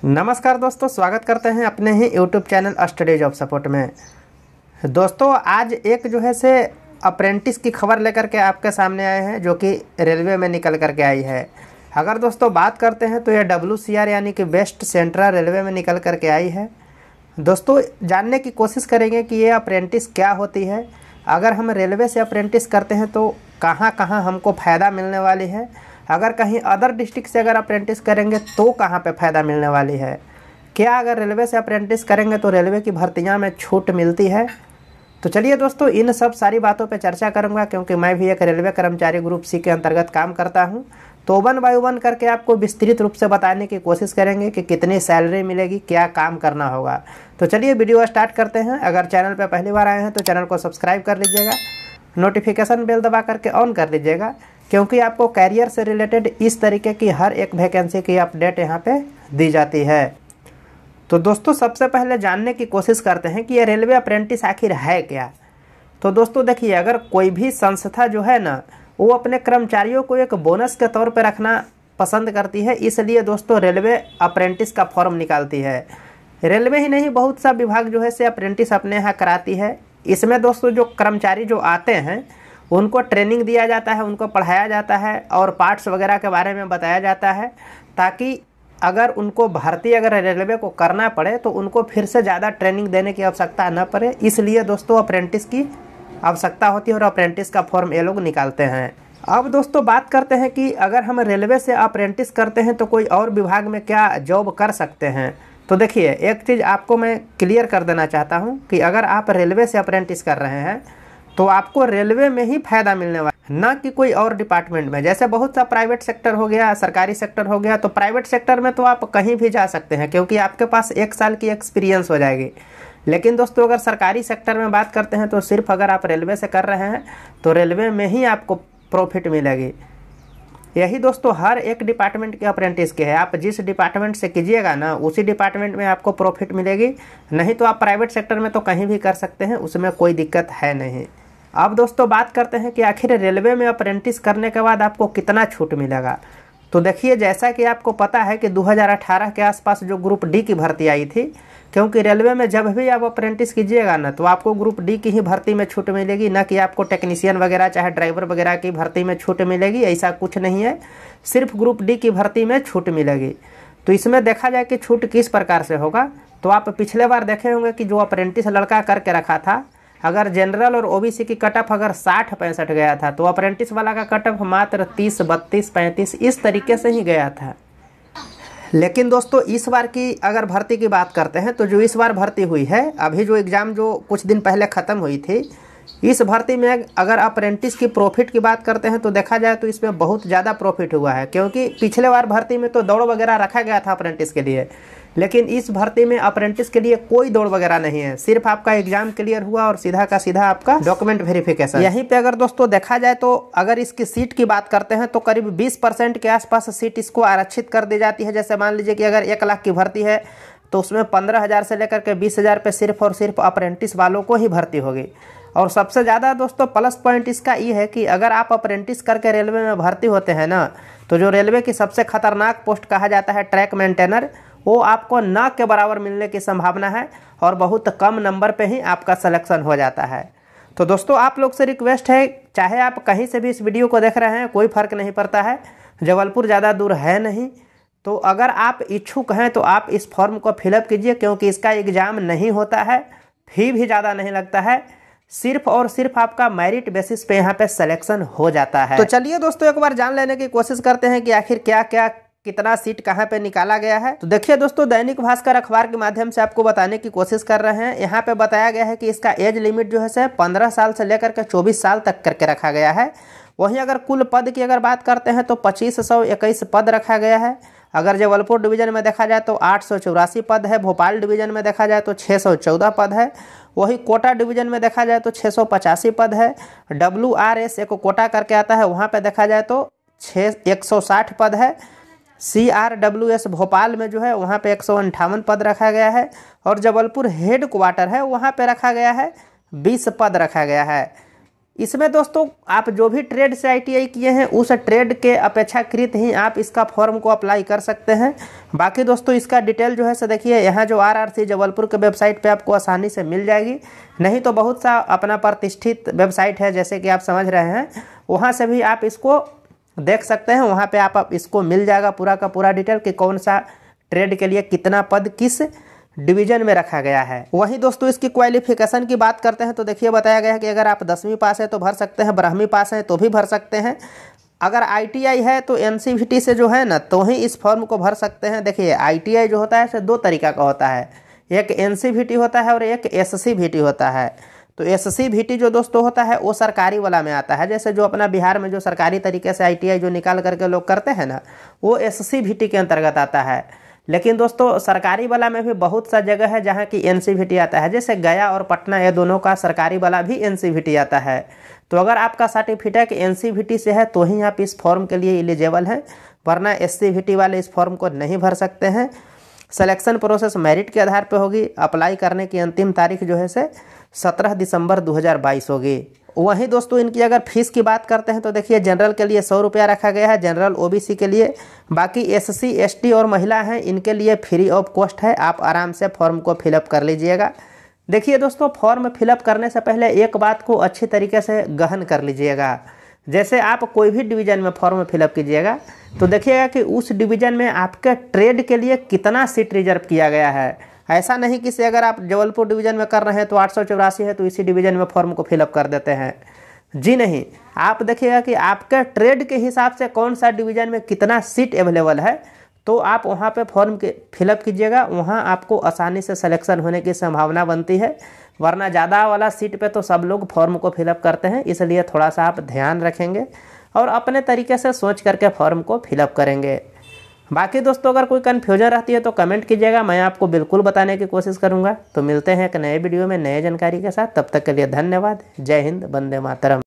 नमस्कार दोस्तों, स्वागत करते हैं अपने ही YouTube channel Study Job Support में। दोस्तों आज एक जो है से अप्रेंटिस की खबर लेकर के आपके सामने आए हैं, जो कि रेलवे में निकल करके आई है। अगर दोस्तों बात करते हैं तो यह WCR यानी कि वेस्ट सेंट्रल रेलवे में निकल करके आई है। दोस्तों जानने की कोशिश करेंगे कि ये अप्रेंटिस क्या होती है, अगर हम रेलवे से अप्रेंटिस करते हैं तो कहाँ कहाँ हमको फ़ायदा मिलने वाली है, अगर कहीं अदर डिस्ट्रिक्ट से अगर अप्रेंटिस करेंगे तो कहाँ पे फ़ायदा मिलने वाली है, क्या अगर रेलवे से अप्रेंटिस करेंगे तो रेलवे की भर्तियां में छूट मिलती है। तो चलिए दोस्तों इन सब सारी बातों पे चर्चा करूंगा, क्योंकि मैं भी एक रेलवे कर्मचारी ग्रुप C के अंतर्गत काम करता हूं। तो 1 बाय 1 करके आपको विस्तृत रूप से बताने की कोशिश करेंगे कि कितनी सैलरी मिलेगी, क्या काम करना होगा। तो चलिए वीडियो स्टार्ट करते हैं। अगर चैनल पर पहली बार आए हैं तो चैनल को सब्सक्राइब कर लीजिएगा, नोटिफिकेशन बेल दबा करके ऑन कर लीजिएगा, क्योंकि आपको कैरियर से रिलेटेड इस तरीके की हर एक वैकेंसी की अपडेट यहाँ पे दी जाती है। तो दोस्तों सबसे पहले जानने की कोशिश करते हैं कि ये रेलवे अप्रेंटिस आखिर है क्या। तो दोस्तों देखिए, अगर कोई भी संस्था जो है ना वो अपने कर्मचारियों को एक बोनस के तौर पर रखना पसंद करती है, इसलिए दोस्तों रेलवे अप्रेंटिस का फॉर्म निकालती है। रेलवे ही नहीं, बहुत सा विभाग जो है से अप्रेंटिस अपने यहाँ कराती है। इसमें दोस्तों जो कर्मचारी जो आते हैं उनको ट्रेनिंग दिया जाता है, उनको पढ़ाया जाता है और पार्ट्स वगैरह के बारे में बताया जाता है, ताकि अगर उनको भर्ती अगर रेलवे को करना पड़े तो उनको फिर से ज़्यादा ट्रेनिंग देने की आवश्यकता न पड़े। इसलिए दोस्तों अप्रेंटिस की आवश्यकता होती है और अप्रेंटिस का फॉर्म ये लोग निकालते हैं। अब दोस्तों बात करते हैं कि अगर हम रेलवे से अप्रेंटिस करते हैं तो कोई और विभाग में क्या जॉब कर सकते हैं। तो देखिए, एक चीज़ आपको मैं क्लियर कर देना चाहता हूँ कि अगर आप रेलवे से अप्रेंटिस कर रहे हैं तो आपको रेलवे में ही फायदा मिलने वाला, ना कि कोई और डिपार्टमेंट में। जैसे बहुत सा प्राइवेट सेक्टर हो गया, सरकारी सेक्टर हो गया, तो प्राइवेट सेक्टर में तो आप कहीं भी जा सकते हैं, क्योंकि आपके पास 1 साल की एक्सपीरियंस हो जाएगी। लेकिन दोस्तों अगर सरकारी सेक्टर में बात करते हैं तो सिर्फ अगर आप रेलवे से कर रहे हैं तो रेलवे में ही आपको प्रॉफिट मिलेगी। यही दोस्तों हर एक डिपार्टमेंट के अप्रेंटिस के है। आप जिस डिपार्टमेंट से कीजिएगा ना उसी डिपार्टमेंट में आपको प्रॉफिट मिलेगी, नहीं तो आप प्राइवेट सेक्टर में तो कहीं भी कर सकते हैं, उसमें कोई दिक्कत है नहीं। अब दोस्तों बात करते हैं कि आखिर रेलवे में अप्रेंटिस करने के बाद आपको कितना छूट मिलेगा। तो देखिए, जैसा कि आपको पता है कि 2018 के आसपास जो ग्रुप D की भर्ती आई थी, क्योंकि रेलवे में जब भी आप अप्रेंटिस कीजिएगा ना तो आपको ग्रुप D की ही भर्ती में छूट मिलेगी, ना कि आपको टेक्नीशियन वगैरह चाहे ड्राइवर वगैरह की भर्ती में छूट मिलेगी। ऐसा कुछ नहीं है, सिर्फ ग्रुप D की भर्ती में छूट मिलेगी। तो इसमें देखा जाए कि छूट किस प्रकार से होगा, तो आप पिछले बार देखे होंगे कि जो अप्रेंटिस लड़का करके रखा था, अगर जनरल और OBC की कट ऑफ अगर 60-65 गया था तो अप्रेंटिस वाला का कट ऑफ मात्र 30, 32, 35 इस तरीके से ही गया था। लेकिन दोस्तों इस बार की अगर भर्ती की बात करते हैं तो जो इस बार भर्ती हुई है, अभी जो एग्ज़ाम जो कुछ दिन पहले ख़त्म हुई थी, इस भर्ती में अगर अप्रेंटिस की प्रॉफिट की बात करते हैं तो देखा जाए तो इसमें बहुत ज़्यादा प्रॉफिट हुआ है। क्योंकि पिछले बार भर्ती में तो दौड़ वगैरह रखा गया था अप्रेंटिस के लिए, लेकिन इस भर्ती में अप्रेंटिस के लिए कोई दौड़ वगैरह नहीं है। सिर्फ आपका एग्जाम क्लियर हुआ और सीधा का सीधा आपका डॉक्यूमेंट वेरिफिकेशन। यहीं पे अगर दोस्तों देखा जाए तो अगर इसकी सीट की बात करते हैं तो करीब 20% के आसपास सीट इसको आरक्षित कर दी जाती है। जैसे मान लीजिए कि अगर 1 लाख की भर्ती है तो उसमें 15,000 से लेकर के 20,000 पे सिर्फ और सिर्फ अप्रेंटिस वालों को ही भर्ती होगी। और सबसे ज़्यादा दोस्तों प्लस पॉइंट इसका ये है कि अगर आप अप्रेंटिस करके रेलवे में भर्ती होते हैं ना, तो जो रेलवे की सबसे खतरनाक पोस्ट कहा जाता है ट्रैक मेंटेनर, वो आपको ना के बराबर मिलने की संभावना है और बहुत कम नंबर पे ही आपका सिलेक्शन हो जाता है। तो दोस्तों आप लोग से रिक्वेस्ट है, चाहे आप कहीं से भी इस वीडियो को देख रहे हैं कोई फ़र्क नहीं पड़ता है, जबलपुर ज़्यादा दूर है नहीं। तो अगर आप इच्छुक हैं तो आप इस फॉर्म को फिलअप कीजिए, क्योंकि इसका एग्ज़ाम नहीं होता है, फी भी ज़्यादा नहीं लगता है, सिर्फ और सिर्फ आपका मेरिट बेसिस पे यहाँ पे सिलेक्शन हो जाता है। तो चलिए दोस्तों एक बार जान लेने की कोशिश करते हैं कि आखिर क्या क्या कितना सीट कहाँ पे निकाला गया है। तो देखिए दोस्तों, दैनिक भास्कर अखबार के माध्यम से आपको बताने की कोशिश कर रहे हैं। यहाँ पे बताया गया है कि इसका एज लिमिट जो है 15 साल से लेकर के 24 साल तक करके रखा गया है। वहीं अगर कुल पद की अगर बात करते हैं तो 2521 पद रखा गया है। अगर जबलपुर डिवीजन में देखा जाए तो 884 पद है, भोपाल डिवीजन में देखा जाए तो 614 पद है, वही कोटा डिवीजन में देखा जाए तो 685 पद है। WRS एक कोटा करके आता है, वहाँ पे देखा जाए तो 160 पद है। CRWS भोपाल में जो है वहाँ पे 158 पद रखा गया है। और जबलपुर हेड क्वार्टर है वहाँ पे रखा गया है 20 पद रखा गया है। इसमें दोस्तों आप जो भी ट्रेड से ITI किए हैं उस ट्रेड के अपेक्षाकृत ही आप इसका फॉर्म को अप्लाई कर सकते हैं। बाकी दोस्तों इसका डिटेल जो है सो देखिए यहाँ जो RRC जबलपुर के वेबसाइट पे आपको आसानी से मिल जाएगी, नहीं तो बहुत सा अपना प्रतिष्ठित वेबसाइट है जैसे कि आप समझ रहे हैं, वहाँ से भी आप इसको देख सकते हैं। वहाँ पे आप इसको मिल जाएगा पूरा का पूरा डिटेल कि कौन सा ट्रेड के लिए कितना पद किस डिवीजन में रखा गया है। वहीं दोस्तों इसकी क्वालिफिकेशन की बात करते हैं तो देखिए बताया गया है कि अगर आप 10वीं पास है तो भर सकते हैं, 12वीं पास है तो भी भर सकते हैं। अगर ITI है तो NCVT से जो है ना तो ही इस फॉर्म को भर सकते हैं। देखिए ITI जो होता है इसे 2 तरीका का होता है, एक NCVT होता है और एक SCVT होता है। तो SCVT जो दोस्तों होता है वो सरकारी वाला में आता है, जैसे जो अपना बिहार में जो सरकारी तरीके से ITI जो निकाल करके लोग करते हैं ना वो SCVT के अंतर्गत आता है। लेकिन दोस्तों सरकारी वाला में भी बहुत सा जगह है जहाँ की NCVT आता है, जैसे गया और पटना ये दोनों का सरकारी वाला भी NCVT आता है। तो अगर आपका सर्टिफिकेट NCVT से है तो ही आप इस फॉर्म के लिए एलिजिबल हैं, वरना SCVT वाले इस फॉर्म को नहीं भर सकते हैं। सिलेक्शन प्रोसेस मेरिट के आधार पर होगी। अप्लाई करने की अंतिम तारीख जो है से 17 दिसंबर 2022 होगी। वहीं दोस्तों इनकी अगर फीस की बात करते हैं तो देखिए जनरल के लिए 100 रुपया रखा गया है, जनरल OBC के लिए। बाकी SC ST और महिला हैं इनके लिए फ्री ऑफ कॉस्ट है, आप आराम से फॉर्म को फिलअप कर लीजिएगा। देखिए दोस्तों फॉर्म फिलअप करने से पहले एक बात को अच्छी तरीके से गहन कर लीजिएगा। जैसे आप कोई भी डिवीज़न में फॉर्म फिलअप कीजिएगा तो देखिएगा कि उस डिवीज़न में आपके ट्रेड के लिए कितना सीट रिजर्व किया गया है। ऐसा नहीं कि अगर आप जबलपुर डिवीज़न में कर रहे हैं तो 884 है तो इसी डिवीज़न में फॉर्म को फिलअप कर देते हैं। जी नहीं, आप देखिएगा कि आपके ट्रेड के हिसाब से कौन सा डिवीज़न में कितना सीट अवेलेबल है, तो आप वहाँ पे फॉर्म के फिलअप कीजिएगा। वहाँ आपको आसानी से सिलेक्शन होने की संभावना बनती है, वरना ज़्यादा वाला सीट पे तो सब लोग फॉर्म को फिलअप करते हैं। इसलिए थोड़ा सा आप ध्यान रखेंगे और अपने तरीके से सोच करके फॉर्म को फिलअप करेंगे। बाकी दोस्तों अगर कोई कन्फ्यूजन रहती है तो कमेंट कीजिएगा, मैं आपको बिल्कुल बताने की कोशिश करूँगा। तो मिलते हैं एक नए वीडियो में नए जानकारी के साथ, तब तक के लिए धन्यवाद। जय हिंद, वंदे मातरम।